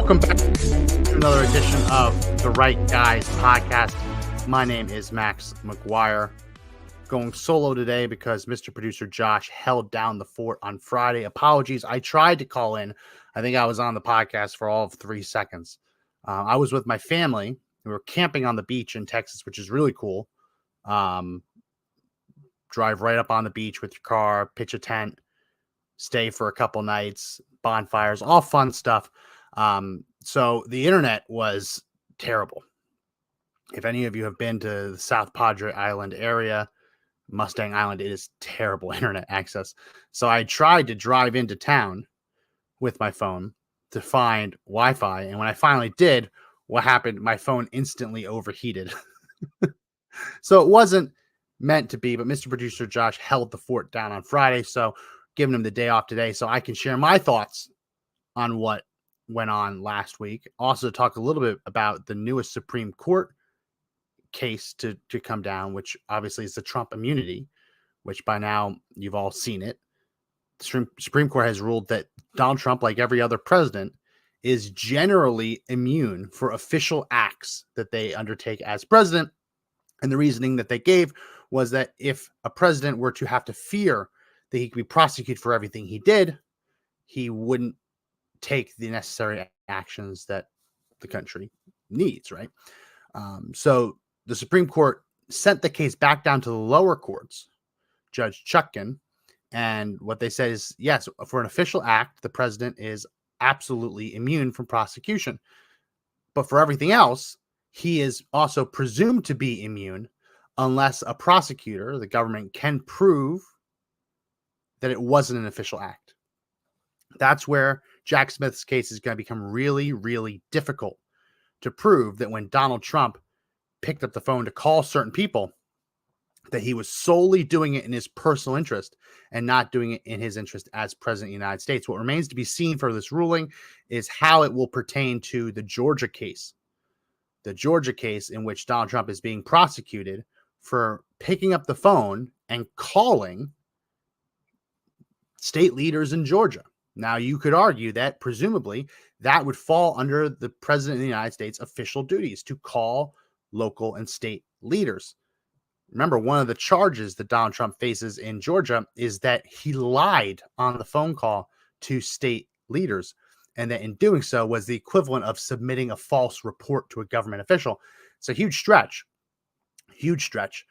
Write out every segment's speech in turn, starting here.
Welcome back to another edition of the Right Guys podcast. My name is Max McGuire. Going solo today because Mr. Producer Josh held down the fort on Friday. Apologies. I tried to call in. I think I was on the podcast for all of 3 seconds. I was with my family. We were camping on the beach in Texas, which is really cool. Drive right up on the beach with your car, pitch a tent, stay for a couple nights, bonfires, all fun stuff. So the internet was terrible. If any of you have been to the South Padre Island area, Mustang Island, it is terrible internet access. So I tried to drive into town with my phone to find Wi-Fi. And when I finally did, what happened? My phone instantly overheated. So it wasn't meant to be, but Mr. Producer Josh held the fort down on Friday. So giving him the day off today so I can share my thoughts on what went on last week. Also talk a little bit about the newest Supreme Court case to come down, which obviously is the Trump immunity, which by now you've all seen it. The Supreme Court has ruled that Donald Trump, like every other president, is generally immune for official acts that they undertake as president. And the reasoning that they gave was that if a president were to have to fear that he could be prosecuted for everything he did, he wouldn't take the necessary actions that the country needs, right? So the Supreme Court sent the case back down to the lower courts, Judge Chutkan, and what they said is, yes, for an official act, the president is absolutely immune from prosecution. But for everything else, he is also presumed to be immune unless a prosecutor, the government, can prove that it wasn't an official act. That's where Jack Smith's case is going to become really, really difficult to prove that when Donald Trump picked up the phone to call certain people, that he was solely doing it in his personal interest and not doing it in his interest as president of the United States. What remains to be seen for this ruling is how it will pertain to the Georgia case. The Georgia case in which Donald Trump is being prosecuted for picking up the phone and calling state leaders in Georgia. Now, you could argue that presumably that would fall under the president of the United States' official duties to call local and state leaders. Remember, one of the charges that Donald Trump faces in Georgia is that he lied on the phone call to state leaders, and that in doing so was the equivalent of submitting a false report to a government official. It's a huge stretch. Huge stretch.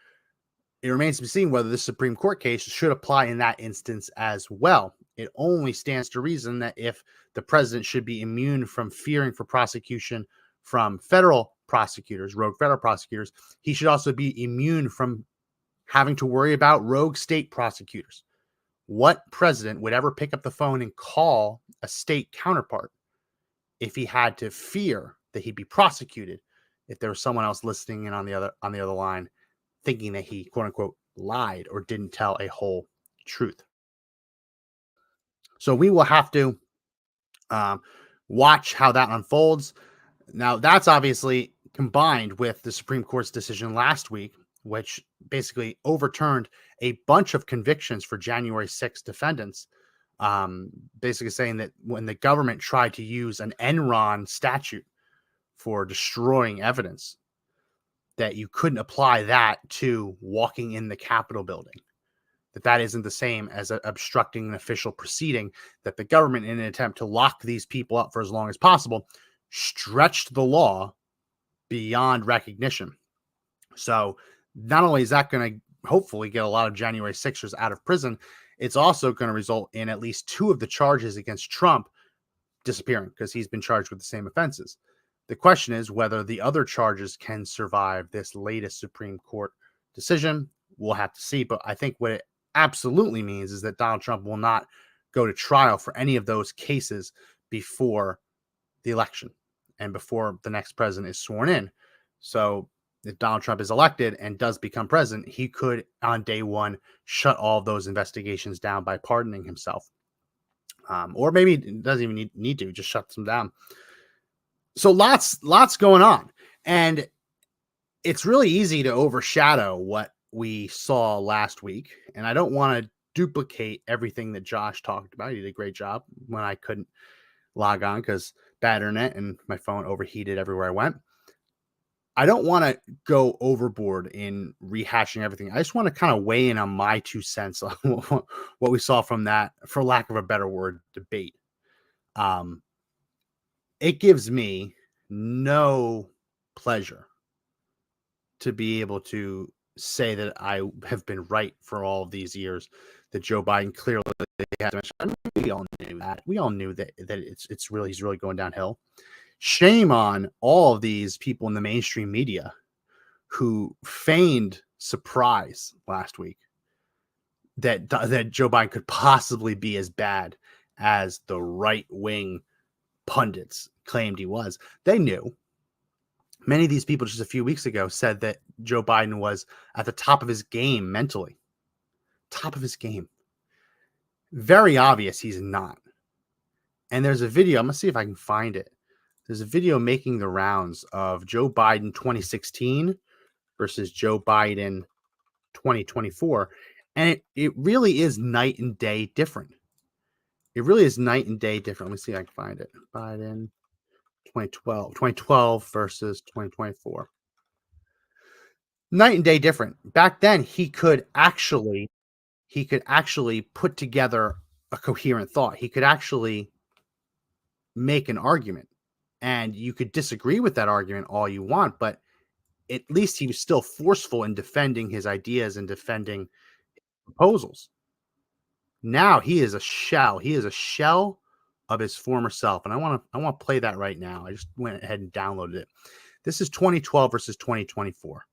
It remains to be seen whether this Supreme Court case should apply in that instance as well. It only stands to reason that if the president should be immune from fearing for prosecution from federal prosecutors, rogue federal prosecutors, he should also be immune from having to worry about rogue state prosecutors. What president would ever pick up the phone and call a state counterpart if he had to fear that he'd be prosecuted if there was someone else listening in on the other line, thinking that he, quote unquote, lied or didn't tell a whole truth? So we will have to watch how that unfolds. Now, that's obviously combined with the Supreme Court's decision last week, which basically overturned a bunch of convictions for January 6 defendants, basically saying that when the government tried to use an Enron statute for destroying evidence, that you couldn't apply that to walking in the Capitol building, that isn't the same as obstructing an official proceeding, that the government, in an attempt to lock these people up for as long as possible, stretched the law beyond recognition. So not only is that going to hopefully get a lot of January 6ers out of prison, it's also going to result in at least 2 of the charges against Trump disappearing because he's been charged with the same offenses. The question is whether the other charges can survive this latest Supreme Court decision. We'll have to see. But I think what it absolutely means is that Donald Trump will not go to trial for any of those cases before the election and before the next president is sworn in. So if Donald Trump is elected and does become president, he could on day one shut all of those investigations down by pardoning himself. Or maybe it doesn't even need to, just shuts them down. So lots going on. And it's really easy to overshadow what we saw last week. And I don't want to duplicate everything that Josh talked about. He did a great job when I couldn't log on because bad internet and my phone overheated everywhere I went. I don't want to go overboard in rehashing everything. I just want to kind of weigh in on my 2 cents on what we saw from that, for lack of a better word, debate. It gives me no pleasure to be able to say that I have been right for all of these years, that Joe Biden clearly has. I mean, we all knew that. We all knew that he's really going downhill. Shame on all of these people in the mainstream media who feigned surprise last week that Joe Biden could possibly be as bad as the right-wing pundits claimed he was. They knew. Many of these people just a few weeks ago said that Joe Biden was at the top of his game mentally. Top of his game. Very obvious he's not. And there's a video, I'm going to see if I can find it. There's a video making the rounds of Joe Biden 2016 versus Joe Biden 2024. And it really is night and day different. It really is night and day different. Let me see if I can find it. Biden 2012 versus 2024. Night and day different. Back then, he could actually put together a coherent thought. He could actually make an argument, and you could disagree with that argument all you want, but at least he was still forceful in defending his ideas and defending proposals. Now he is a shell. He is a shell of his former self, and I want to play that right now. I just went ahead and downloaded it. This is 2012 versus 2024.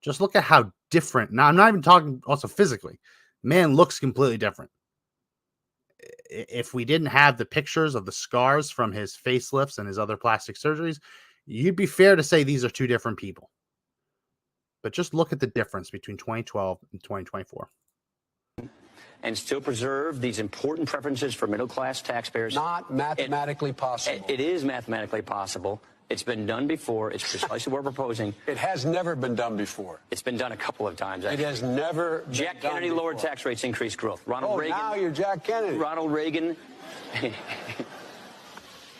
Just look at how different. Now, I'm not even talking also physically. Man looks completely different. If we didn't have the pictures of the scars from his facelifts and his other plastic surgeries, you'd be fair to say these are two different people. But just look at the difference between 2012 and 2024. And still preserve these important preferences for middle-class taxpayers. Not mathematically possible. It is mathematically possible. It's been done before. It's precisely what we're proposing. It has never been done before. It's been done a couple of times. It has never been Jack done Kennedy before. lowered tax rates, increased growth. Ronald Reagan. Now you're Jack Kennedy. Ronald Reagan.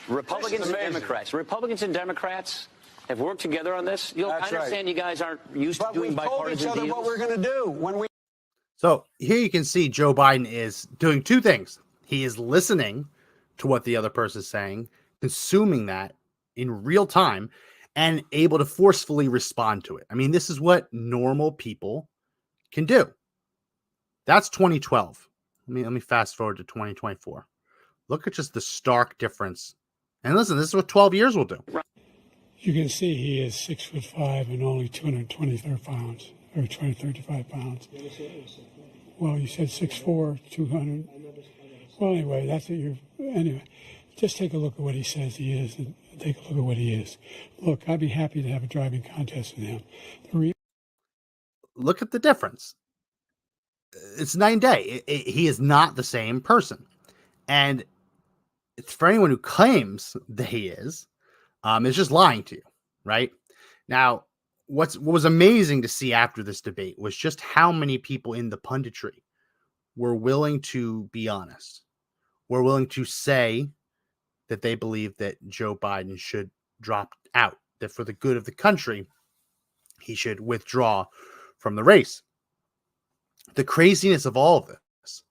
Republicans and Democrats have worked together on this. I understand you guys aren't used to doing bipartisan deals. But we've told each other what we're going to do when we. So here you can see Joe Biden is doing two things. He is listening to what the other person is saying, consuming that in real time, and able to forcefully respond to it. I mean, this is what normal people can do. That's 2012. Let me fast forward to 2024. Look at just the stark difference. And listen, this is what 12 years will do. You can see he is 6'5" and only 223 pounds, or 235 pounds. Well, you said 6'4", 200. Well, anyway, that's what you're. Anyway, just take a look at what he says he is, and take a look at what he is. Look, I'd be happy to have a driving contest with him. Look at the difference. It's night and day. He is not the same person, and it's for anyone who claims that he is, it's just lying to you, right? Now, what was amazing to see after this debate was just how many people in the punditry were willing to be honest, were willing to say that they believe that Joe Biden should drop out, that for the good of the country, he should withdraw from the race. The craziness of all of this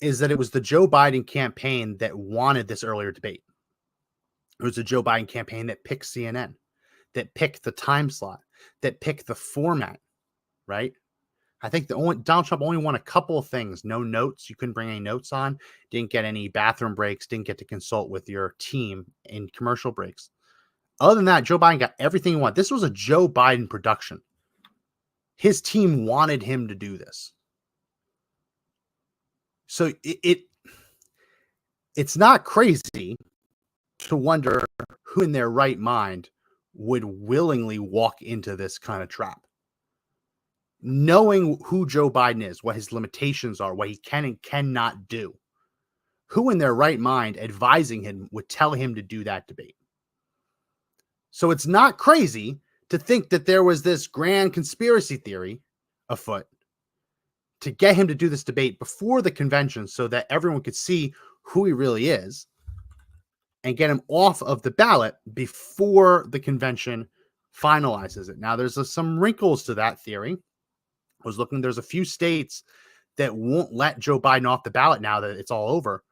is that it was the Joe Biden campaign that wanted this earlier debate. It was the Joe Biden campaign that picked CNN, that picked the time slot, that picked the format, right? I think Donald Trump only won a couple of things. No notes. You couldn't bring any notes on. Didn't get any bathroom breaks. Didn't get to consult with your team in commercial breaks. Other than that, Joe Biden got everything he wanted. This was a Joe Biden production. His team wanted him to do this. So it's not crazy to wonder who in their right mind would willingly walk into this kind of trap. Knowing who Joe Biden is, what his limitations are, what he can and cannot do, who in their right mind advising him would tell him to do that debate? So it's not crazy to think that there was this grand conspiracy theory afoot to get him to do this debate before the convention so that everyone could see who he really is. and get him off of the ballot before the convention finalizes it. Now, there's some wrinkles to that theory. I was looking, there's a few states that won't let Joe Biden off the ballot now that it's all over,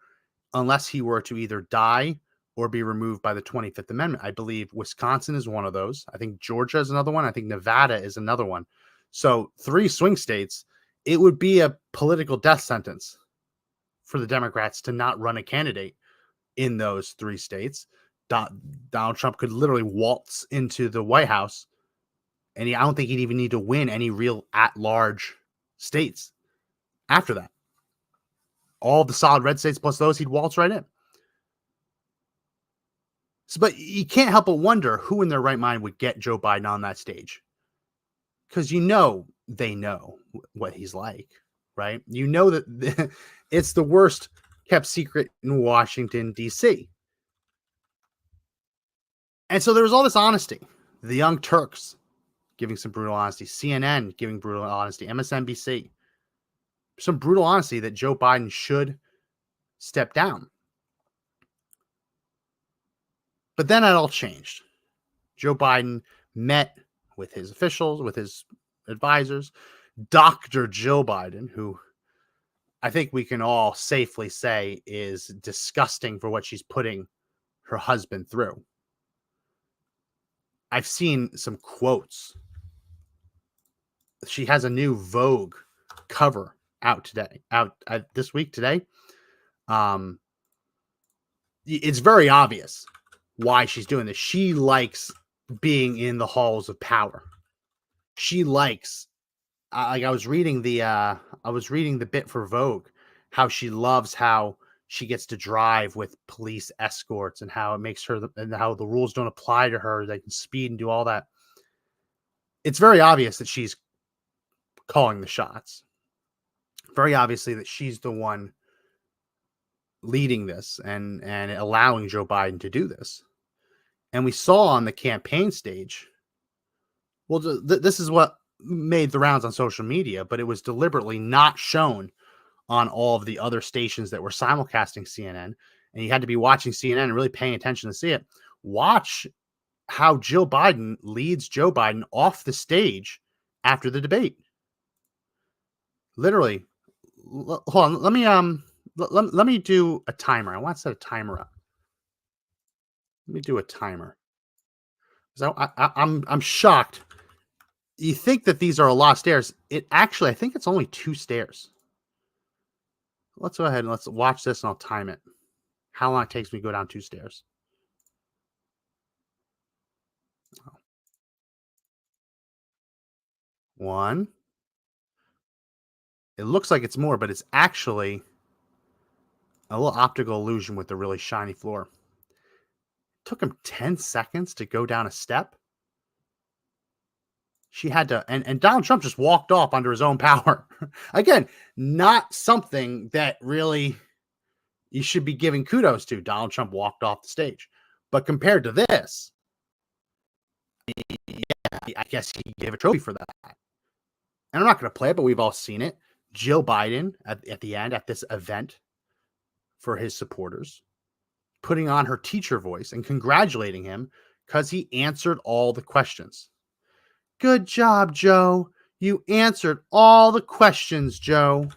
unless he were to either die or be removed by the 25th Amendment. I believe Wisconsin is one of those. I think Georgia is another one. I think Nevada is another one. So 3 swing states, it would be a political death sentence for the Democrats to not run a candidate in those 3 states. Donald Trump could literally waltz into the White House, and I don't think he'd even need to win any real at-large states after that. All the solid red states plus those, he'd waltz right in. So, but you can't help but wonder who in their right mind would get Joe Biden on that stage. Because they know what he's like, right? You know that it's the worst kept secret in Washington, D.C. And so there was all this honesty. The Young Turks giving some brutal honesty. CNN giving brutal honesty. MSNBC. Some brutal honesty that Joe Biden should step down. But then it all changed. Joe Biden met with his officials, with his advisors, Dr. Jill Biden, who I think we can all safely say is disgusting for what she's putting her husband through. I've seen some quotes. She has a new Vogue cover out this week today. It's very obvious why she's doing this. She likes being in the halls of power. She likes, like I was reading the bit for Vogue, how she loves how she gets to drive with police escorts and how it makes her, and how the rules don't apply to her. They can speed and do all that. It's very obvious that she's calling the shots. Very obviously that she's the one leading this and allowing Joe Biden to do this. And we saw on the campaign stage, well, this is what made the rounds on social media, but it was deliberately not shown on all of the other stations that were simulcasting CNN. And you had to be watching CNN and really paying attention to see it. Watch how Jill Biden leads Joe Biden off the stage after the debate. Literally, hold on. Let me do a timer. I want to set a timer up. Let me do a timer. So I'm shocked. You think that these are a lot of stairs. I think it's only 2 stairs. Let's go ahead and let's watch this and I'll time it. How long it takes me to go down 2 stairs. 1. It looks like it's more, but it's actually a little optical illusion with the really shiny floor. It took him 10 seconds to go down a step. She had to, and Donald Trump just walked off under his own power. Again, not something that really you should be giving kudos to. Donald Trump walked off the stage. But compared to this, yeah, I guess he gave a trophy for that. And I'm not going to play it, but we've all seen it. Jill Biden at the end, at this event for his supporters, putting on her teacher voice and congratulating him because he answered all the questions. Good job, Joe. You answered all the questions, Joe.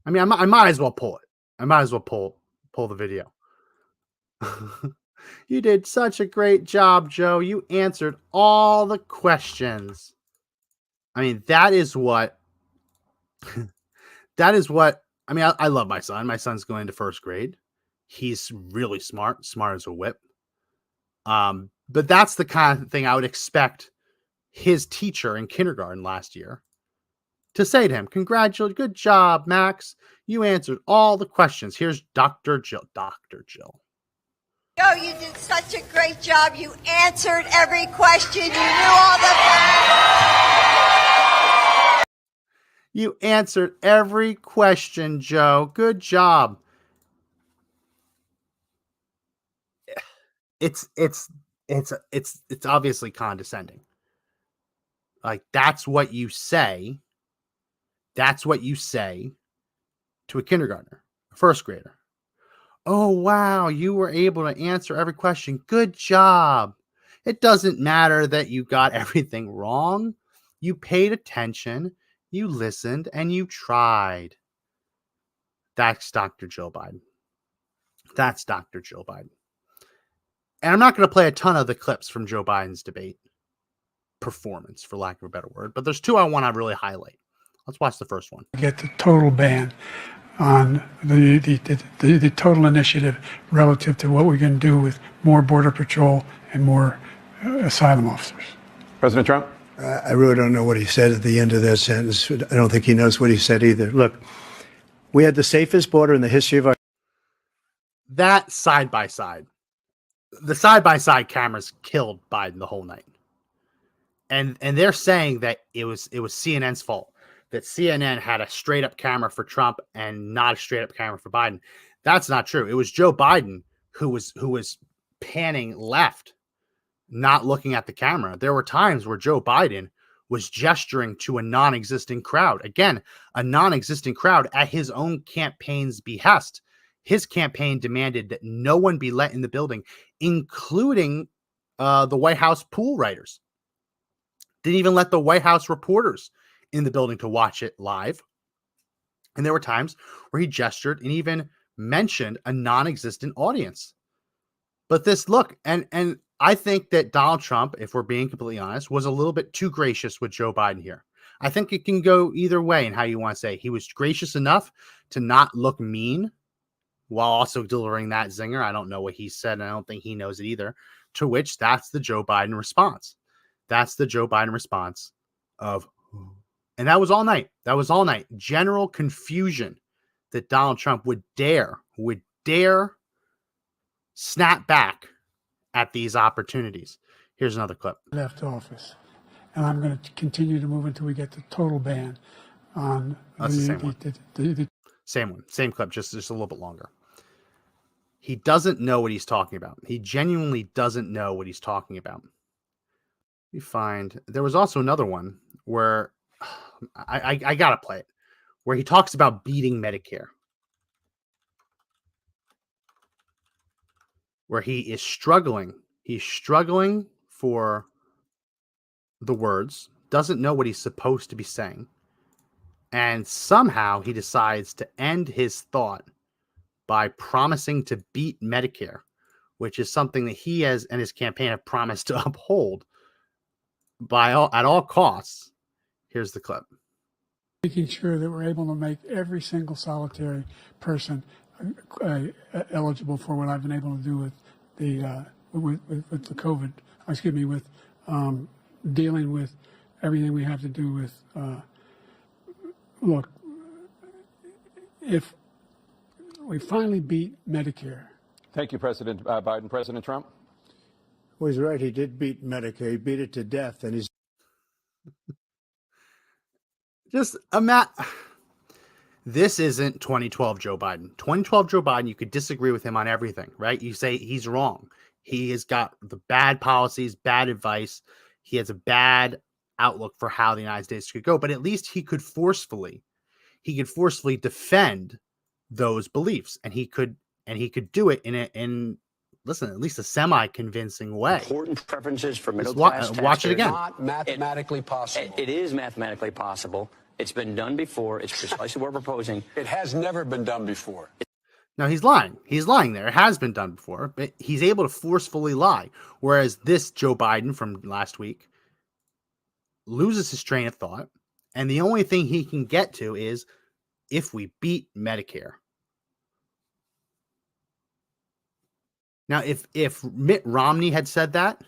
I mean, I might as well pull it. I might as well pull the video. You did such a great job, Joe. You answered all the questions. I mean, that is what, I mean, I love my son. My son's going into 1st grade. He's really smart as a whip. But that's the kind of thing I would expect his teacher in kindergarten last year to say to him. Congratulations. Good job, Max. You answered all the questions. Here's Dr. Jill. Dr. Jill. Joe, you did such a great job. You answered every question. You knew all the... You answered every question, Joe. Good job. It's obviously condescending. Like, that's what you say. That's what you say to a kindergartner, a 1st grader. Oh, wow, you were able to answer every question. Good job. It doesn't matter that you got everything wrong. You paid attention, you listened, and you tried. That's Dr. Joe Biden. That's Dr. Joe Biden. And I'm not going to play a ton of the clips from Joe Biden's debate performance, for lack of a better word, but there's two I want to really highlight. Let's watch the first one. Get the total ban on the total initiative relative to what we can do with more Border Patrol and more asylum officers. President Trump? I really don't know what he said at the end of that sentence. I don't think he knows what he said either. Look, we had the safest border in the history of our... That side by side. The side by side cameras killed Biden the whole night. And they're saying that it was CNN's fault, that CNN had a straight up camera for Trump and not a straight up camera for Biden. That's not true. It was Joe Biden who was panning left, not looking at the camera. There were times where Joe Biden was gesturing to a non-existent crowd. Again, a non-existent crowd at his own campaign's behest. His campaign demanded that no one be let in the building, including the White House pool writers. Didn't even let the White House reporters in the building to watch it live. And there were times where he gestured and even mentioned a non-existent audience. But this look, and I think that Donald Trump, if we're being completely honest, was a little bit too gracious with Joe Biden here. I think it can go either way in how you want to say. He was gracious enough to not look mean while also delivering that zinger. I don't know what he said, and I don't think he knows it either. To which that's the Joe Biden response. That's the Joe Biden response of, and that was all night. That was all night. General confusion that Donald Trump would dare snap back at these opportunities. Here's another clip. Left office. And I'm going to continue to move until we get the total ban on That's the same one. Same one. Same clip, just a little bit longer. He doesn't know what he's talking about. He genuinely doesn't know what he's talking about. We find there was also another one where I gotta play it, where he talks about beating Medicare, where he is struggling. He's struggling for the words, doesn't know what he's supposed to be saying, and somehow he decides to end his thought by promising to beat Medicare, which is something that he and his campaign have promised to uphold at all costs. Here's the clip. Making sure that we're able to make every single solitary person eligible for what I've been able to do with the COVID. Excuse me, with dealing with everything we have to do with. Look, if we finally beat Medicare. Thank you, President Biden. President Trump? Well, he's right. He did beat Medicare. He beat it to death. And he's just this isn't 2012 Joe Biden. 2012 Joe Biden, you could disagree with him on everything, right? You say he's wrong. He has got the bad policies, bad advice. He has a bad outlook for how the United States could go, but at least he could forcefully defend those beliefs, and he could do it in listen, at least a semi-convincing way. Important preferences for middle class taxpayers. Watch it again. Not mathematically possible. It is mathematically possible. It's been done before. It's precisely what we're proposing. It has never been done before. No, he's lying. He's lying there. It has been done before, but he's able to forcefully lie. Whereas this Joe Biden from last week loses his train of thought, and the only thing he can get to is if we beat Medicare. Now, if Mitt Romney had said that,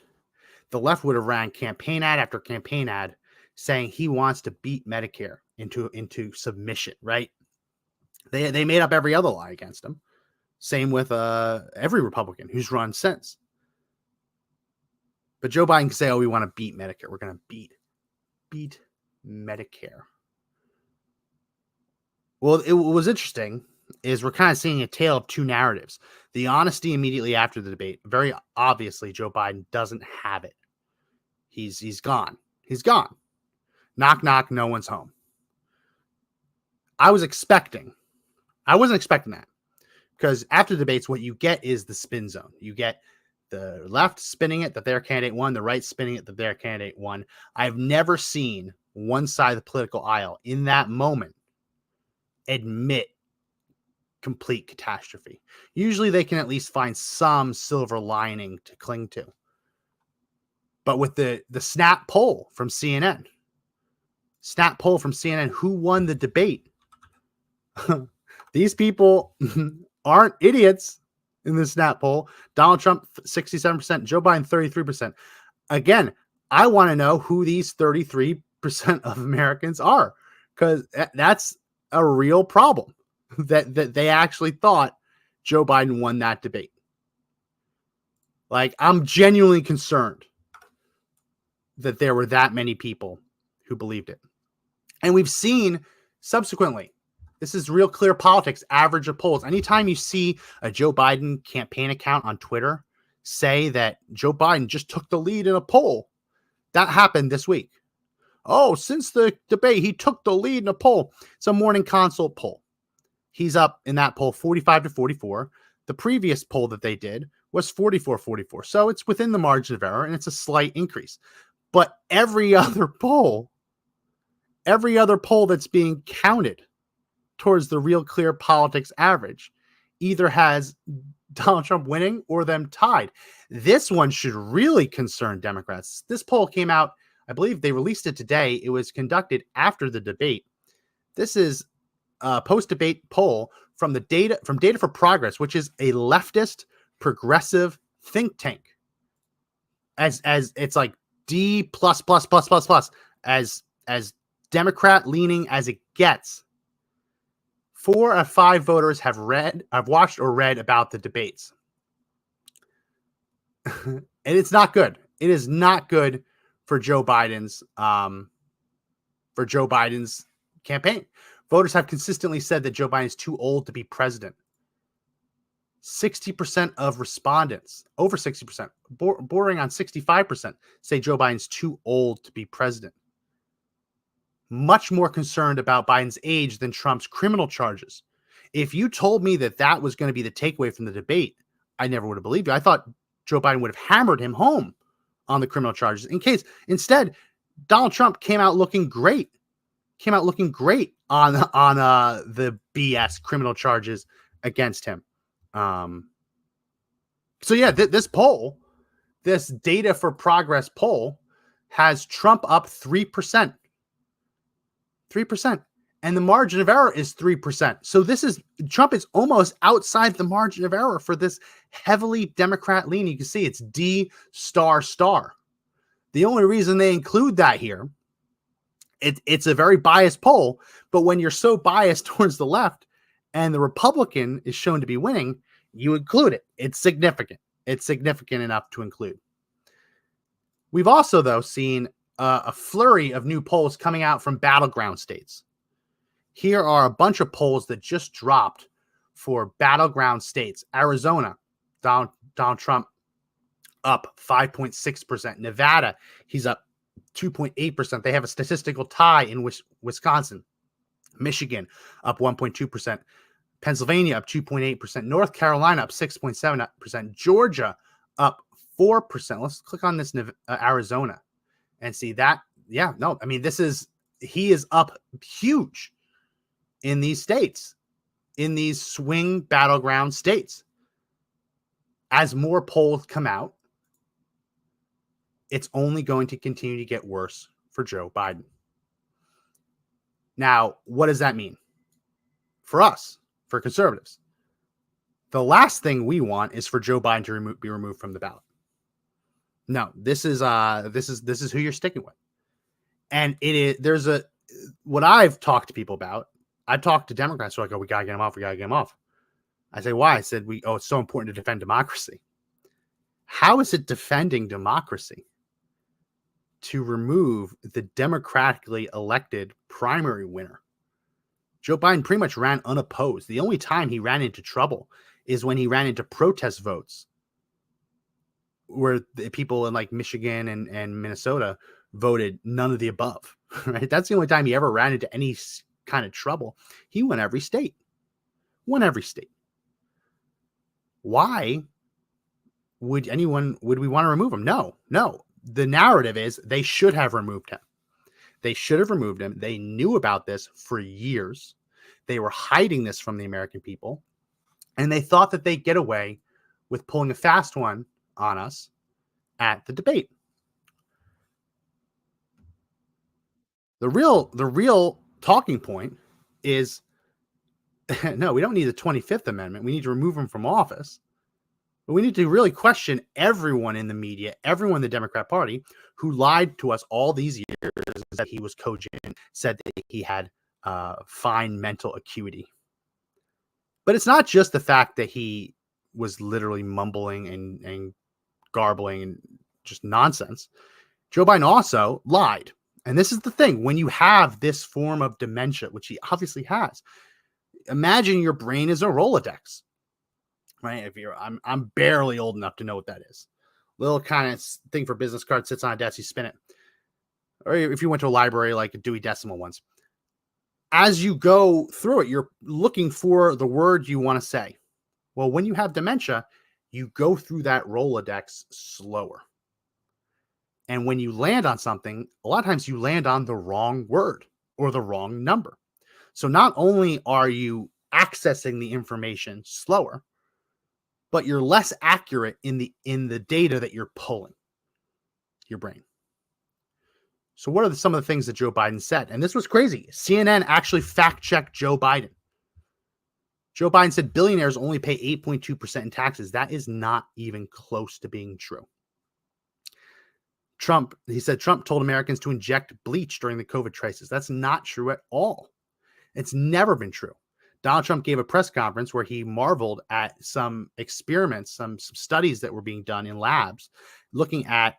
the left would have ran campaign ad after campaign ad saying he wants to beat Medicare into submission, right? They made up every other lie against him. Same with every Republican who's run since. But Joe Biden can say, oh, we want to beat Medicare. We're going to beat Medicare. Well, it was interesting is we're kind of seeing a tale of two narratives. The honesty immediately after the debate. Very obviously, Joe Biden doesn't have it. He's gone. He's gone. Knock, knock, no one's home. I wasn't expecting that Because after debates, what you get is the spin zone. You get the left spinning it that their candidate won, the right spinning it that their candidate won. I've never seen one side of the political aisle in that moment admit complete catastrophe. Usually they can at least find some silver lining to cling to. But with the snap poll from CNN, who won the debate? These people aren't idiots in the snap poll. Donald Trump, 67%, Joe Biden, 33%. Again, I want to know who these 33% of Americans are, because that's a real problem that they actually thought Joe Biden won that debate. Like, I'm genuinely concerned that there were that many people who believed it. And we've seen subsequently, this is real clear politics, average of polls. Anytime you see a Joe Biden campaign account on Twitter say that Joe Biden just took the lead in a poll, that happened this week. Oh, since the debate, he took the lead in a poll. It's a Morning Consult poll. He's up in that poll 45-44. The previous poll that they did was 44-44. So it's within the margin of error, and it's a slight increase. But every other poll that's being counted towards the real clear politics average either has Donald Trump winning or them tied. This one should really concern Democrats. This poll came out, I believe they released it today. It was conducted after the debate. This is a post-debate poll from Data for Progress, which is a leftist progressive think tank. As it's like D plus as Democrat leaning as it gets. 4 of 5 voters have watched or read about the debates. And it's not good. It is not good for Joe Biden's campaign. Voters have consistently said that Joe Biden is too old to be president. 60% of respondents, over 60%, bordering on 65%, say Joe Biden's too old to be president. Much more concerned about Biden's age than Trump's criminal charges. If you told me that was going to be the takeaway from the debate, I never would have believed you. I thought Joe Biden would have hammered him home on the criminal charges. Instead, Donald Trump came out looking great. On the BS criminal charges against him. This poll, this Data for Progress poll, has Trump up 3%. 3%. And the margin of error is 3%. So Trump is almost outside the margin of error for this heavily Democrat lean. You can see it's D***. The only reason they include that here, it's a very biased poll, but when you're so biased towards the left and the Republican is shown to be winning, you include it. It's significant. It's significant enough to include. We've also, though, seen a flurry of new polls coming out from battleground states. Here are a bunch of polls that just dropped for battleground states. Arizona, Donald Trump up 5.6%. Nevada, he's up 2.8%. They have a statistical tie in Wisconsin. Michigan up 1.2%. Pennsylvania up 2.8%. North Carolina up 6.7%. Georgia up 4%. Let's click on this Arizona and see that. Yeah, no, I mean, he is up huge in these states, in these swing battleground states. As more polls come out, it's only going to continue to get worse for Joe Biden. Now, what does that mean for us, for conservatives? The last thing we want is for Joe Biden to be removed from the ballot. No, this is who you're sticking with. And what I've talked to people about. I've talked to Democrats who are like, oh, we gotta get him off. I say, why? I said, it's so important to defend democracy. How is it defending democracy to remove the democratically elected primary winner? Joe Biden pretty much ran unopposed. The only time he ran into trouble is when he ran into protest votes where the people in like Michigan and Minnesota voted none of the above, right? That's the only time he ever ran into any kind of trouble. He won every state. Why would we want to remove him? No. The narrative is they should have removed him. They should have removed him. They knew about this for years. They were hiding this from the American people, and they thought that they'd get away with pulling a fast one on us at the debate. The real talking point is no, we don't need the 25th Amendment. We need to remove him from office. But we need to really question everyone in the media, everyone in the Democrat Party who lied to us all these years that he was cogent, said that he had fine mental acuity. But it's not just the fact that he was literally mumbling and garbling and just nonsense. Joe Biden also lied. And this is the thing. When you have this form of dementia, which he obviously has, imagine your brain is a Rolodex, right? I'm barely old enough to know what that is. Little kind of thing for business card, sits on a desk, you spin it. Or if you went to a library like a Dewey Decimal ones. As you go through it, you're looking for the word you want to say. Well, when you have dementia, you go through that Rolodex slower. And when you land on something, a lot of times you land on the wrong word or the wrong number. So not only are you accessing the information slower, but you're less accurate in the data that you're pulling your brain. So what are some of the things that Joe Biden said? And this was crazy. CNN actually fact-checked Joe Biden. Joe Biden said billionaires only pay 8.2% in taxes. That is not even close to being true. He said Trump told Americans to inject bleach during the COVID crisis. That's not true at all. It's never been true. Donald Trump gave a press conference where he marveled at some experiments, some studies that were being done in labs looking at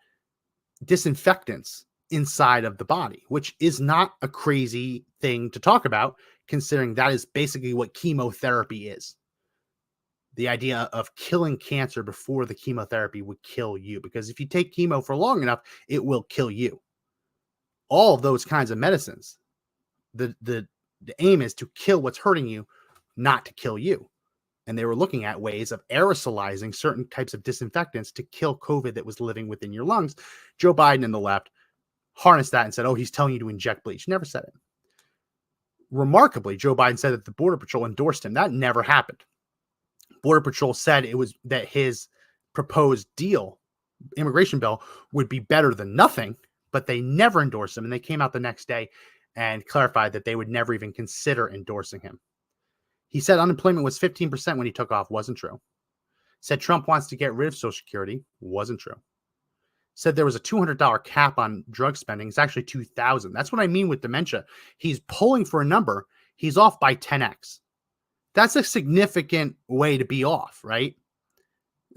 disinfectants inside of the body, which is not a crazy thing to talk about, considering that is basically what chemotherapy is. The idea of killing cancer before the chemotherapy would kill you, because if you take chemo for long enough, it will kill you. All of those kinds of medicines, the aim is to kill what's hurting you, not to kill you. And they were looking at ways of aerosolizing certain types of disinfectants to kill COVID that was living within your lungs. Joe Biden and the left harnessed that and said, oh, he's telling you to inject bleach. Never said it. Remarkably, Joe Biden said that the Border Patrol endorsed him. That never happened. Border Patrol said it was that his proposed immigration bill, would be better than nothing, but they never endorsed him. And they came out the next day and clarified that they would never even consider endorsing him. He said unemployment was 15% when he took off. Wasn't true. Said Trump wants to get rid of Social Security. Wasn't true. Said there was a $200 cap on drug spending. It's actually $2,000. That's what I mean with dementia. He's pulling for a number. He's off by 10x. That's a significant way to be off, right?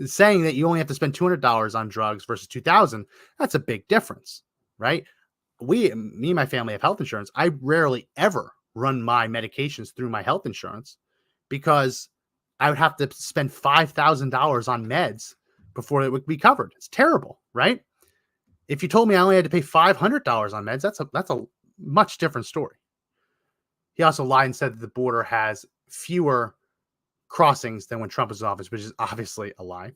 Saying that you only have to spend $200 on drugs versus $2,000, that's a big difference, right? Me and my family have health insurance. I rarely ever run my medications through my health insurance because I would have to spend $5,000 on meds before it would be covered. It's terrible, right? If you told me I only had to pay $500 on meds, that's a much different story. He also lied and said that the border has fewer crossings than when Trump was in office, which is obviously a lie.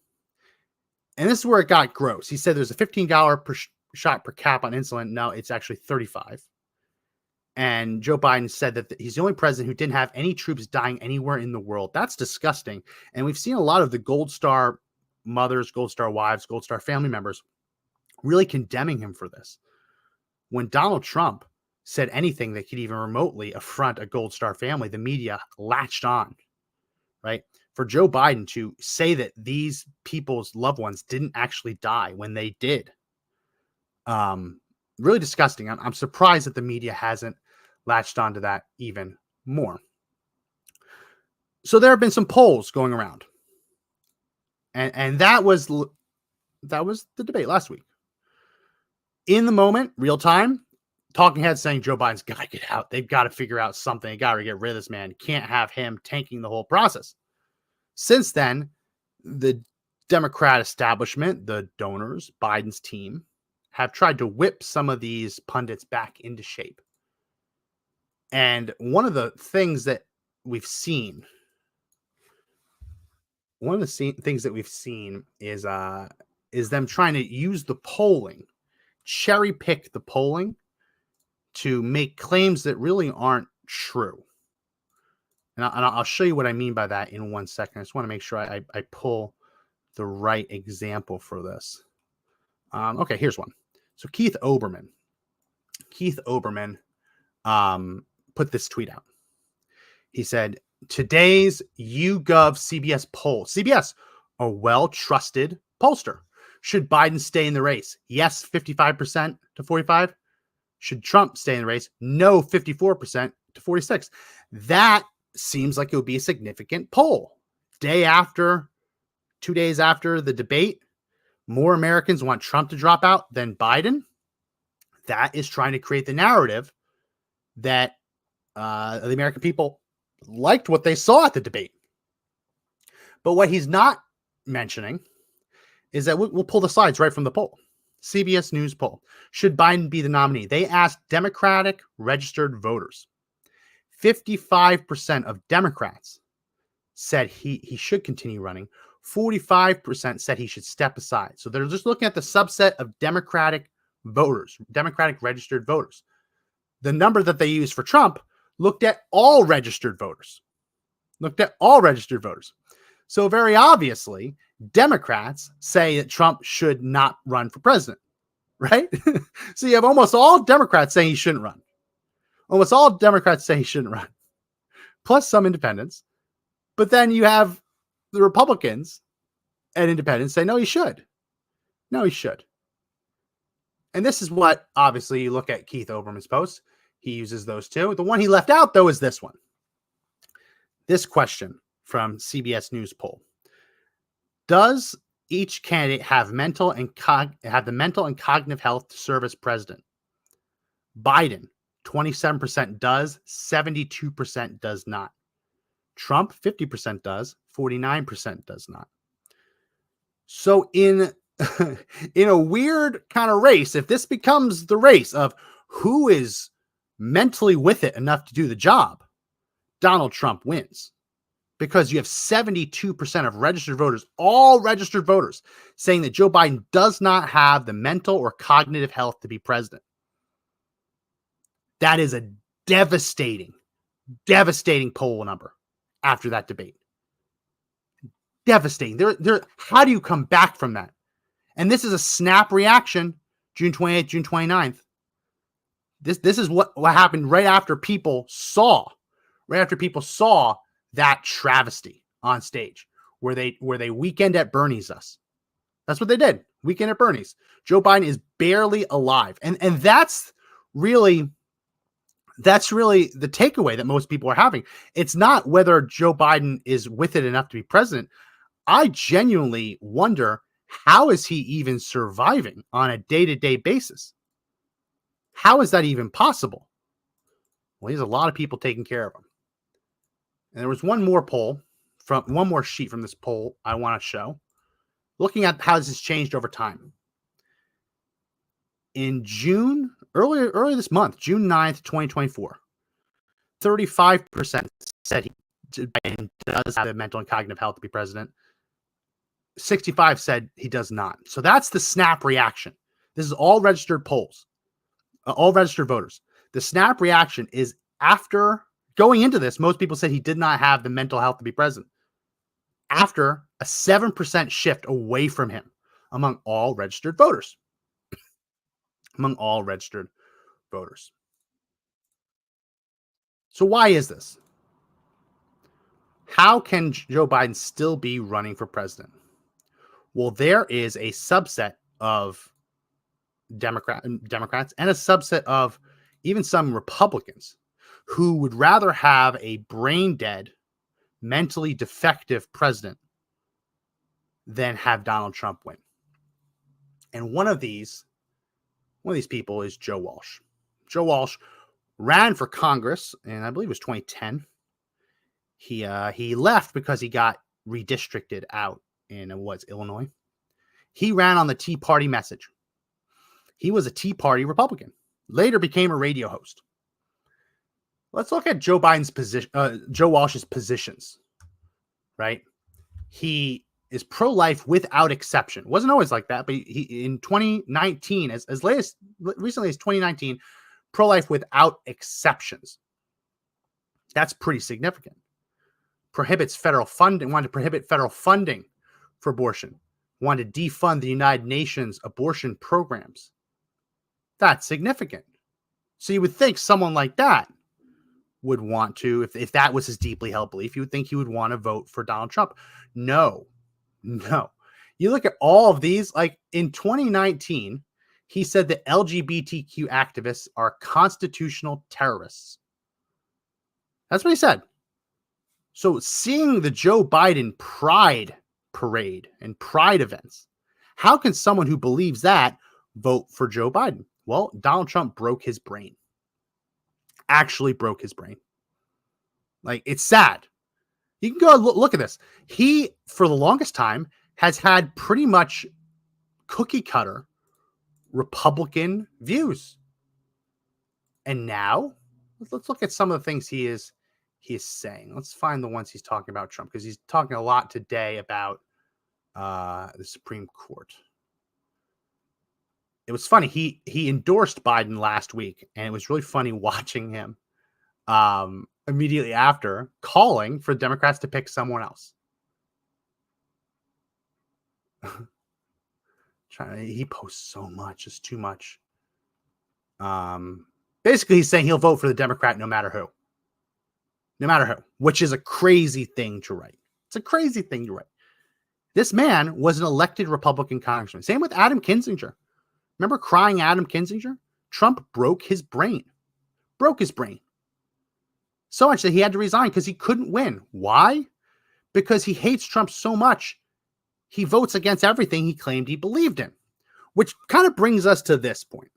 And this is where it got gross. He said there's a $15 per shot per cap on insulin. No, it's actually $35. And Joe Biden said that he's the only president who didn't have any troops dying anywhere in the world. That's disgusting. And we've seen a lot of the Gold Star mothers, Gold Star wives, Gold Star family members really condemning him for this. When Donald Trump said anything that could even remotely affront a Gold Star family, the media latched on, right? For Joe Biden to say that these people's loved ones didn't actually die when they did. Really disgusting. I'm surprised that the media hasn't latched onto that even more. So there have been some polls going around. And that was the debate last week. In the moment, real time, talking heads saying Joe Biden's got to get out. They've got to figure out something. They got to get rid of this man. Can't have him tanking the whole process. Since then, the Democrat establishment, the donors, Biden's team, have tried to whip some of these pundits back into shape. And one of the things that we've seen one of the things that we've seen is them trying to use the polling, cherry pick the polling to make claims that really aren't true. And I'll show you what I mean by that in 1 second. I just want to make sure I pull the right example for this. Okay, here's one. So Keith Olbermann put this tweet out. He said, today's YouGov CBS poll. CBS, a well-trusted pollster. Should Biden stay in the race? Yes, 55% to 45%. Should Trump stay in the race? No, 54% to 46%. That seems like it would be a significant poll. 2 days after the debate, more Americans want Trump to drop out than Biden. That is trying to create the narrative that the American people liked what they saw at the debate. But what he's not mentioning is that we'll pull the slides right from the poll. CBS News poll. Should Biden be the nominee? They asked Democratic registered voters. 55% of Democrats said he should continue running. 45% said he should step aside. So they're just looking at the subset of Democratic voters, Democratic registered voters. The number that they used for Trump looked at all registered voters. So very obviously, Democrats say that Trump should not run for president, right? So you have almost all Democrats saying he shouldn't run. Almost all Democrats say he shouldn't run, plus some independents. But then you have the Republicans and independents say, no, he should. No, he should. And this is what, obviously, you look at Keith Olbermann's post. He uses those two. The one he left out, though, is this one. This question from CBS News poll. Does each candidate have the mental and cognitive health to serve as president? Biden, 27% does, 72% does not. Trump, 50% does, 49% does not. So in a weird kind of race, if this becomes the race of who is mentally with it enough to do the job, Donald Trump wins. Because you have 72% of registered voters, all registered voters, saying that Joe Biden does not have the mental or cognitive health to be president. That is a devastating poll number after that debate. Devastating. How do you come back from that? And this is a snap reaction, June 28th, June 29th. This is what happened right after people saw that travesty on stage where they weekend at Bernie's us. That's what they did. Weekend at Bernie's. Joe Biden is barely alive. And that's really the takeaway that most people are having. It's not whether Joe Biden is with it enough to be president. I genuinely wonder, how is he even surviving on a day-to-day basis? How is that even possible? Well, he has a lot of people taking care of him. And there was one more sheet from this poll I want to show, looking at how this has changed over time. In June, earlier this month, June 9th, 2024, 35% said Biden does have the mental and cognitive health to be president. 65% said he does not. So that's the snap reaction. This is all registered polls, all registered voters. The snap reaction is after going into this, most people said he did not have the mental health to be president. After a 7% shift away from him among all registered voters. So why is this? How can Joe Biden still be running for president? Well, there is a subset of Democrats and a subset of even some Republicans who would rather have a brain dead, mentally defective president than have Donald Trump win. And one of these people is Joe Walsh. Joe Walsh ran for Congress, and I believe it was 2010. He left because he got redistricted out in Illinois. He ran on the Tea Party message. He was a Tea Party Republican. Later became a radio host. Let's look at Joe Walsh's positions, right? he is pro-life without exception. Wasn't always like that, but he in 2019, as recently as 2019, pro-life without exceptions. That's pretty significant. Prohibits federal funding, wanted to prohibit federal funding for abortion, wanted to defund the United Nations abortion programs. That's significant. So you would think someone like that would want to, if that was his deeply held belief, you would think he would want to vote for Donald Trump. No. You look at all of these, like in 2019, he said that LGBTQ activists are constitutional terrorists. That's what he said. So seeing the Joe Biden pride parade and pride events, how can someone who believes that vote for Joe Biden? Well, Donald Trump broke his brain. Actually broke his brain. Like, it's sad. You can go look at this. He, for the longest time, has had pretty much cookie cutter Republican views. And now, let's look at some of the things he is saying. Let's find the ones he's talking about Trump, because he's talking a lot today about the Supreme Court. It was funny. He endorsed Biden last week, and it was really funny watching him immediately after calling for Democrats to pick someone else. He posts so much, it's too much. Basically, he's saying he'll vote for the Democrat no matter who. No matter who, which is a crazy thing to write. It's a crazy thing to write. This man was an elected Republican congressman. Same with Adam Kinzinger. Remember crying Adam Kinzinger? Trump broke his brain. Broke his brain. So much that he had to resign because he couldn't win. Why? Because he hates Trump so much, he votes against everything he claimed he believed in. Which kind of brings us to this point.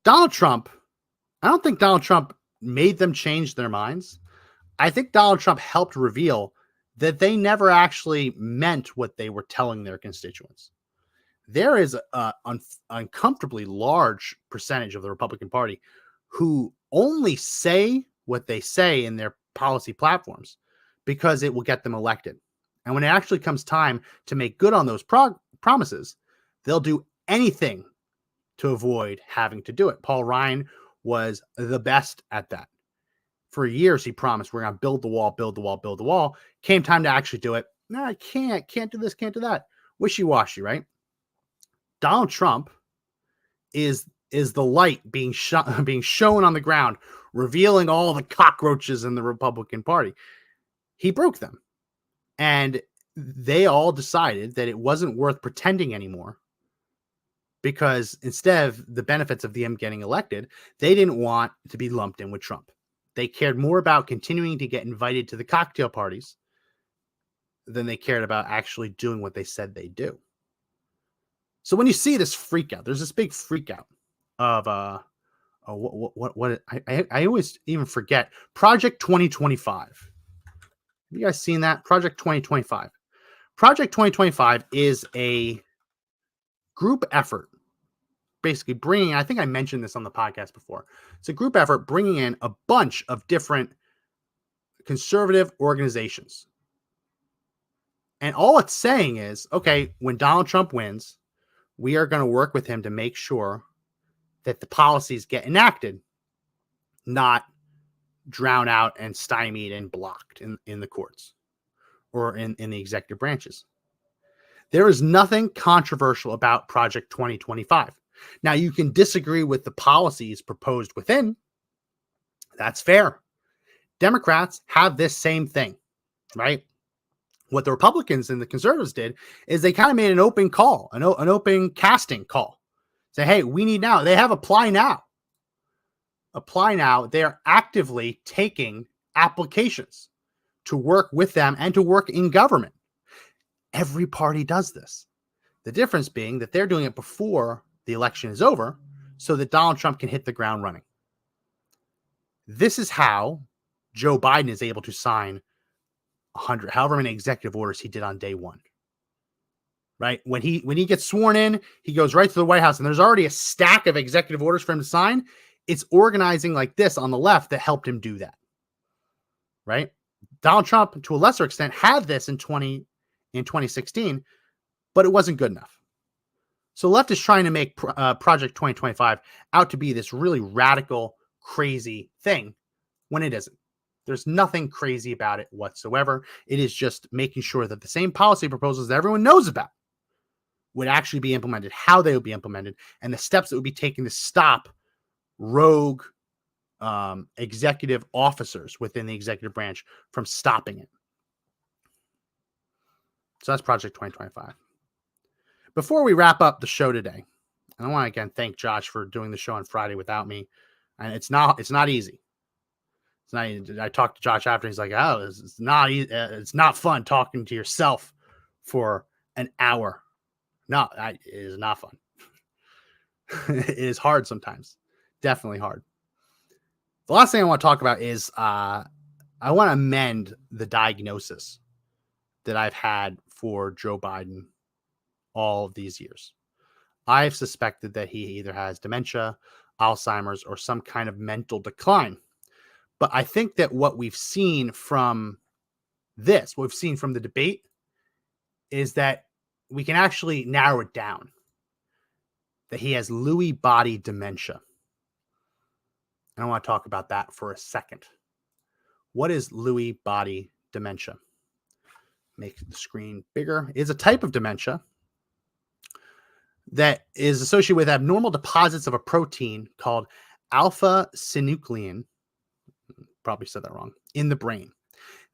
Donald Trump, I don't think Donald Trump made them change their minds. I think Donald Trump helped reveal that they never actually meant what they were telling their constituents. There is an uncomfortably large percentage of the Republican Party who only say what they say in their policy platforms because it will get them elected. And when it actually comes time to make good on those promises, they'll do anything to avoid having to do it. Paul Ryan was the best at that. For years, he promised, we're going to build the wall, build the wall, build the wall. Came time to actually do it. No, I can't do this, can't do that. Wishy-washy, right? Donald Trump is the light being shown on the ground, revealing all the cockroaches in the Republican Party. He broke them. And they all decided that it wasn't worth pretending anymore, because instead of the benefits of them getting elected, they didn't want to be lumped in with Trump. They cared more about continuing to get invited to the cocktail parties than they cared about actually doing what they said they do. So when you see this freak out, there's this big freak out of I always even forget, Project 2025. Have you guys seen that? Project 2025. Project 2025 is a group effort, basically bringing, I think I mentioned this on the podcast before. It's a group effort bringing in a bunch of different conservative organizations. And all it's saying is, okay, when Donald Trump wins, we are going to work with him to make sure that the policies get enacted, not drown out and stymied and blocked in the courts or in the executive branches. There is nothing controversial about Project 2025. Now, you can disagree with the policies proposed within. That's fair. Democrats have this same thing, right? What the Republicans and the conservatives did is they kind of made an open call, an open casting call. Say, hey, we need now. They have Apply Now. Apply Now. They are actively taking applications to work with them and to work in government. Every party does this. The difference being that they're doing it before the election is over so that Donald Trump can hit the ground running. This is how Joe Biden is able to sign 100, however many executive orders he did on day one. Right? When he gets sworn in, he goes right to the White House, and there's already a stack of executive orders for him to sign. It's organizing like this on the left that helped him do that. Right? Donald Trump, to a lesser extent, had this in 2016, but it wasn't good enough. So the left is trying to make Project 2025 out to be this really radical, crazy thing when it isn't. There's nothing crazy about it whatsoever. It is just making sure that the same policy proposals that everyone knows about would actually be implemented, how they would be implemented, and the steps that would be taken to stop rogue executive officers within the executive branch from stopping it. So that's Project 2025. Before we wrap up the show today, I want to again thank Josh for doing the show on Friday without me. And it's not easy. It's not easy. I talked to Josh after. He's like, "Oh, it's not easy. It's not fun talking to yourself for an hour." No, it is not fun. It is hard sometimes. Definitely hard. The last thing I want to talk about is I want to amend the diagnosis that I've had for Joe Biden all of these years. I've suspected that he either has dementia, Alzheimer's, or some kind of mental decline. But I think that what we've seen from this, what we've seen from the debate, is that we can actually narrow it down. That he has Lewy body dementia. And I want to talk about that for a second. What is Lewy body dementia? Make the screen bigger. It's a type of dementia that is associated with abnormal deposits of a protein called alpha-synuclein, probably said that wrong, in the brain.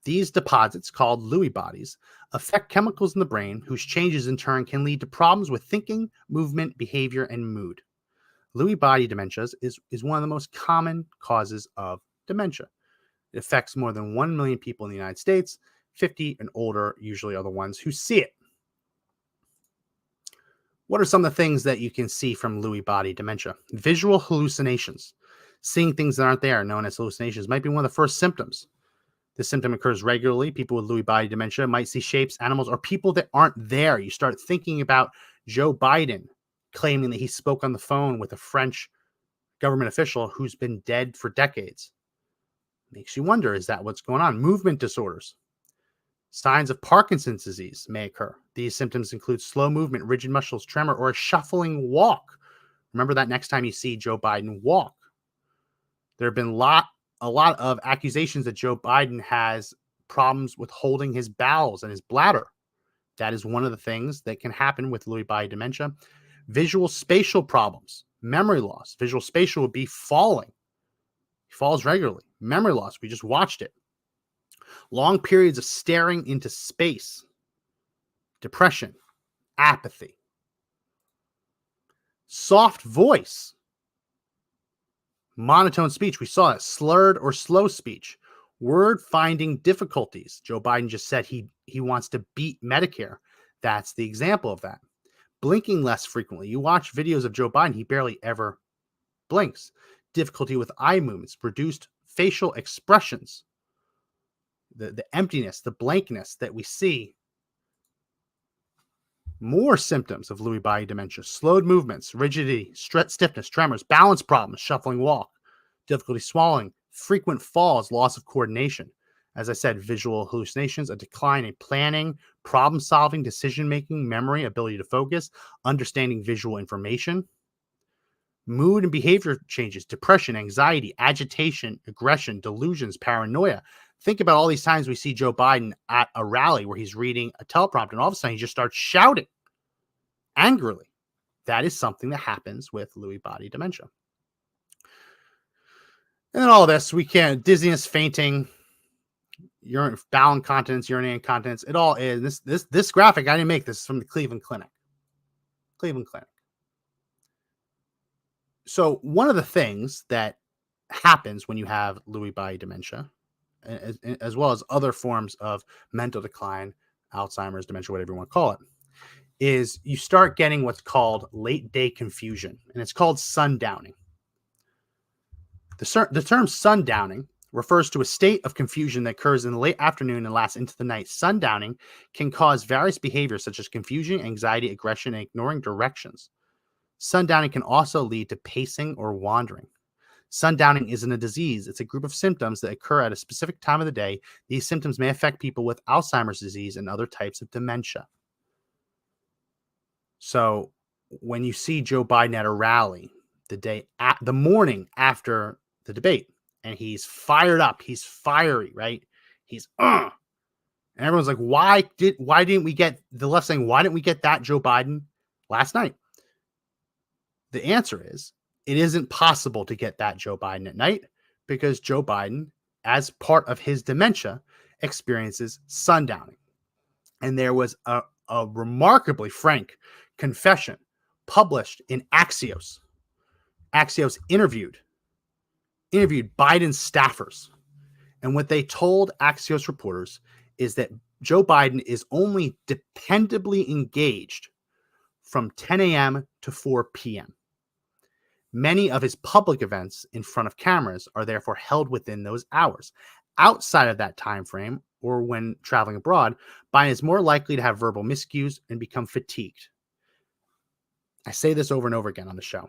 These deposits, called Lewy bodies, affect chemicals in the brain, whose changes in turn can lead to problems with thinking, movement, behavior, and mood. Lewy body dementia is one of the most common causes of dementia. It affects more than 1 million people in the United States. 50 and older usually are the ones who see it. What are some of the things that you can see from Lewy body dementia? Visual hallucinations. Seeing things that aren't there, known as hallucinations, might be one of the first symptoms. This symptom occurs regularly. People with Lewy body dementia might see shapes, animals, or people that aren't there. You start thinking about Joe Biden claiming that he spoke on the phone with a French government official who's been dead for decades. Makes you wonder, is that what's going on? Movement disorders. Signs of Parkinson's disease may occur. These symptoms include slow movement, rigid muscles, tremor, or a shuffling walk. Remember that next time you see Joe Biden walk. There have been a lot of accusations that Joe Biden has problems with holding his bowels and his bladder. That is one of the things that can happen with Lewy body dementia. Visual spatial problems, memory loss. Visual spatial would be falling. He falls regularly. Memory loss, we just watched it. Long periods of staring into space. Depression, apathy. Soft voice. Monotone speech. We saw it. Slurred or slow speech. Word finding difficulties. Joe Biden just said he wants to beat Medicare. That's the example of that. Blinking less frequently. You watch videos of Joe Biden, he barely ever blinks. Difficulty with eye movements. Reduced facial expressions. The emptiness, the blankness that we see. More symptoms of Lewy body dementia. Slowed movements, rigidity, stiffness, tremors, balance problems, shuffling walk, difficulty swallowing, frequent falls, loss of coordination. As I said, visual hallucinations, a decline in planning, problem solving, decision making, memory, ability to focus, understanding visual information. Mood and behavior changes, depression, anxiety, agitation, aggression, delusions, paranoia. Think about all these times we see Joe Biden at a rally where he's reading a teleprompter and all of a sudden he just starts shouting angrily. That is something that happens with Lewy body dementia. And then all of this, we can dizziness, fainting, bowel incontinence, urinary incontinence. It all is this graphic. I didn't make this from the Cleveland Clinic. So one of the things that happens when you have Lewy body dementia, as well as other forms of mental decline, Alzheimer's, dementia, whatever you want to call it, is you start getting what's called late day confusion, and it's called sundowning. The term sundowning refers to a state of confusion that occurs in the late afternoon and lasts into the night. Sundowning can cause various behaviors such as confusion, anxiety, aggression, and ignoring directions. Sundowning can also lead to pacing or wandering. Sundowning isn't a disease. It's a group of symptoms that occur at a specific time of the day. These symptoms may affect people with Alzheimer's disease and other types of dementia. So when you see Joe Biden at a rally the morning after the debate, and he's fired up, he's fiery, right? He's and everyone's like, why didn't we get the left saying, why didn't we get that Joe Biden last night? The answer is it isn't possible to get that Joe Biden at night because Joe Biden, as part of his dementia, experiences sundowning. And there was a remarkably frank confession published in Axios. Axios interviewed Biden's staffers. And what they told Axios reporters is that Joe Biden is only dependably engaged from 10 a.m. to 4 p.m. Many of his public events in front of cameras are therefore held within those hours. Outside of that time frame, or when traveling abroad, Biden is more likely to have verbal miscues and become fatigued. I say this over and over again on the show.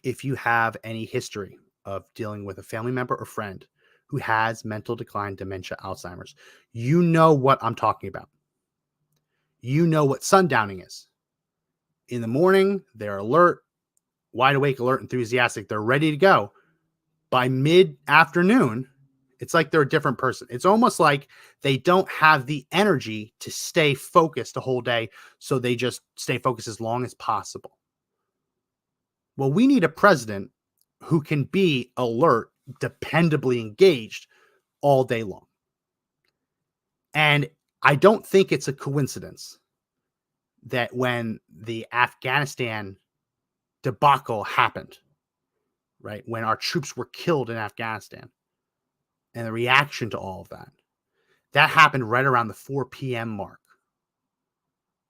If you have any history of dealing with a family member or friend who has mental decline, dementia, Alzheimer's, you know what I'm talking about. You know what sundowning is. In the morning, they're alert, wide awake, alert, enthusiastic. They're ready to go. By mid-afternoon, it's like they're a different person. It's almost like they don't have the energy to stay focused the whole day, so they just stay focused as long as possible. Well, we need a president who can be alert, dependably engaged all day long. And I don't think it's a coincidence that when the Afghanistan debacle happened, right, when our troops were killed in Afghanistan, and the reaction to all of that happened right around the 4 p.m. mark,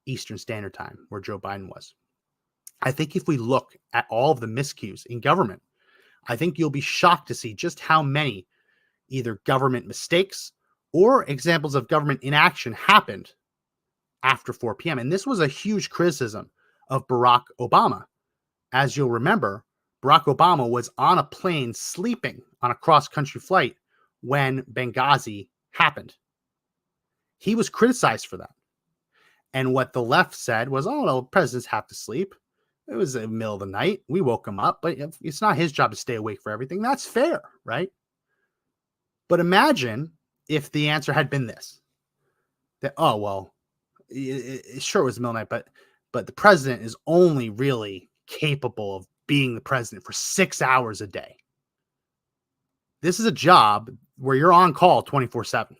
Eastern Standard Time, where Joe Biden was. I think if we look at all of the miscues in government, I think you'll be shocked to see just how many either government mistakes or examples of government inaction happened after 4 p.m. And this was a huge criticism of Barack Obama. As you'll remember, Barack Obama was on a plane sleeping on a cross-country flight when Benghazi happened. He was criticized for that. And what the left said was, oh, no, presidents have to sleep. It was in the middle of the night. We woke him up, but it's not his job to stay awake for everything. That's fair, right? But imagine if the answer had been this, that, oh, well, sure, it was the middle of the night, but the president is only really capable of being the president for 6 hours a day. This is a job where you're on call 24/7.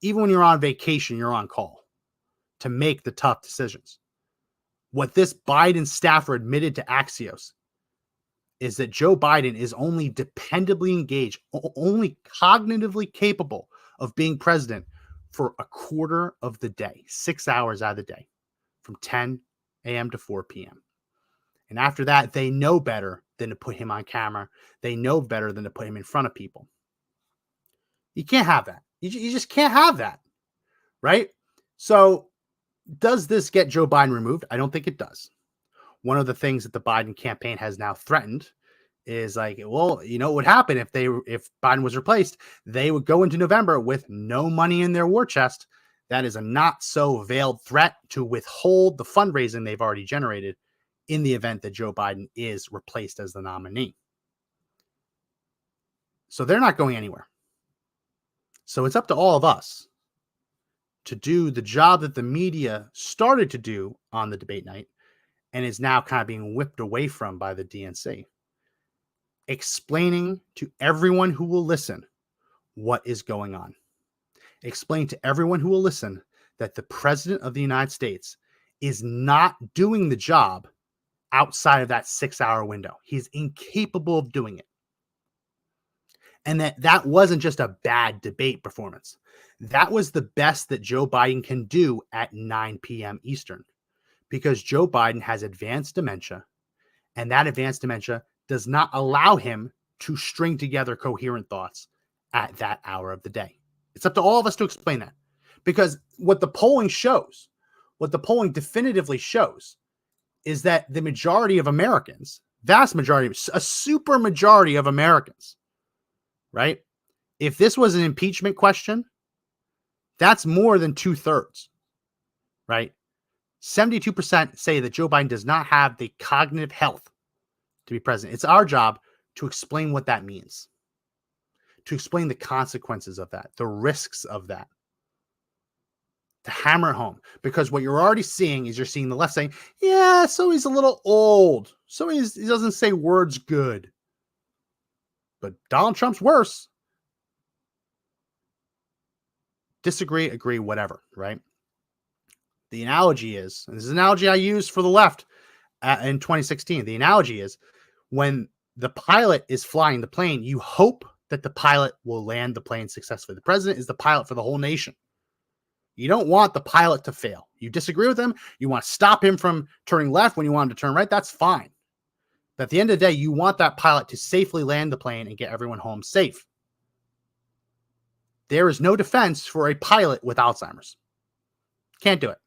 Even when you're on vacation, you're on call to make the tough decisions. What this Biden staffer admitted to Axios is that Joe Biden is only dependably engaged, only cognitively capable of being president for a quarter of the day, 6 hours out of the day, from 10 a.m. to 4 p.m. And after that, they know better than to put him on camera. They know better than to put him in front of people. You can't have that. You just can't have that, right? So does this get Joe Biden removed? I don't think it does. One of the things that the Biden campaign has now threatened is like, well, you know what would happen if Biden was replaced? They would go into November with no money in their war chest. That is a not so veiled threat to withhold the fundraising they've already generated in the event that Joe Biden is replaced as the nominee. So they're not going anywhere. So it's up to all of us to do the job that the media started to do on the debate night and is now kind of being whipped away from by the DNC. Explaining to everyone who will listen what is going on. Explain to everyone who will listen that the president of the United States is not doing the job outside of that 6 hour window. He's incapable of doing it. And that wasn't just a bad debate performance. That was the best that Joe Biden can do at 9 p.m. Eastern, because Joe Biden has advanced dementia, and that advanced dementia does not allow him to string together coherent thoughts at that hour of the day. It's up to all of us to explain that, because what the polling definitively shows, is that the majority of Americans, vast majority, a super majority of Americans, right? If this was an impeachment question, that's more than 2/3, right? 72% say that Joe Biden does not have the cognitive health to be president. It's our job to explain what that means, to explain the consequences of that, the risks of that, to hammer it home. Because what you're already seeing is you're seeing the left saying, yeah, so he's a little old. So he doesn't say words good. But Donald Trump's worse. Disagree, agree, whatever, right? The analogy is, and this is an analogy I used for the left in 2016. The analogy is when the pilot is flying the plane, you hope that the pilot will land the plane successfully. The president is the pilot for the whole nation. You don't want the pilot to fail. You disagree with him. You want to stop him from turning left when you want him to turn right. That's fine. But at the end of the day, you want that pilot to safely land the plane and get everyone home safe. There is no defense for a pilot with Alzheimer's. Can't do it.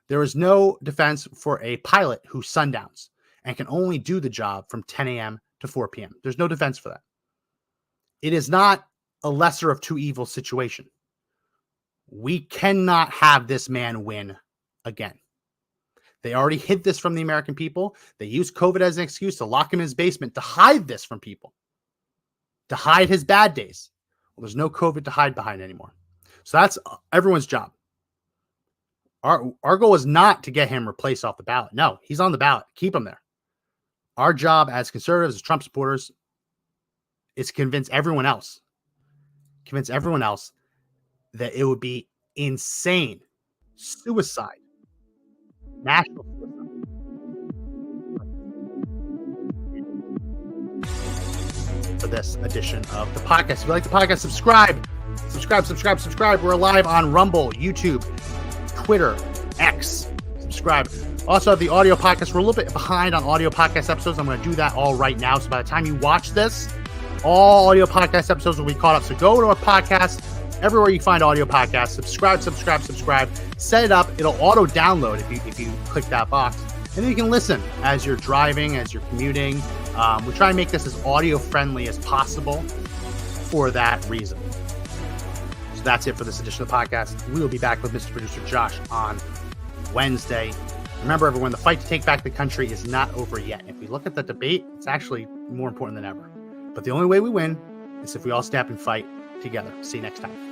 There is no defense for a pilot who sundowns and can only do the job from 10 a.m. to 4 p.m. There's no defense for that. It is not a lesser of two evils situation. We cannot have this man win again. They already hid this from the American people. They used COVID as an excuse to lock him in his basement to hide this from people, to hide his bad days. Well, there's no COVID to hide behind anymore. So that's everyone's job. Our goal is not to get him replaced off the ballot. No, he's on the ballot. Keep him there. Our job as conservatives, as Trump supporters, is to convince everyone else that it would be insane, suicide, national suicide, for this edition of the podcast. If you like the podcast, subscribe. We're live on Rumble, YouTube, Twitter, X. Subscribe. Also, the audio podcast, we're a little bit behind on audio podcast episodes. I'm going to do that all right now. So by the time you watch this, all audio podcast episodes will be caught up. So go to our podcast, everywhere you find audio podcasts, subscribe. Set it up. It'll auto download if you click that box. And then you can listen as you're driving, as you're commuting. We try and make this as audio friendly as possible for that reason. So that's it for this edition of the podcast. We will be back with Mr. Producer Josh on Wednesday. Remember, everyone, the fight to take back the country is not over yet. If we look at the debate, it's actually more important than ever. But the only way we win is if we all step and fight together. See you next time.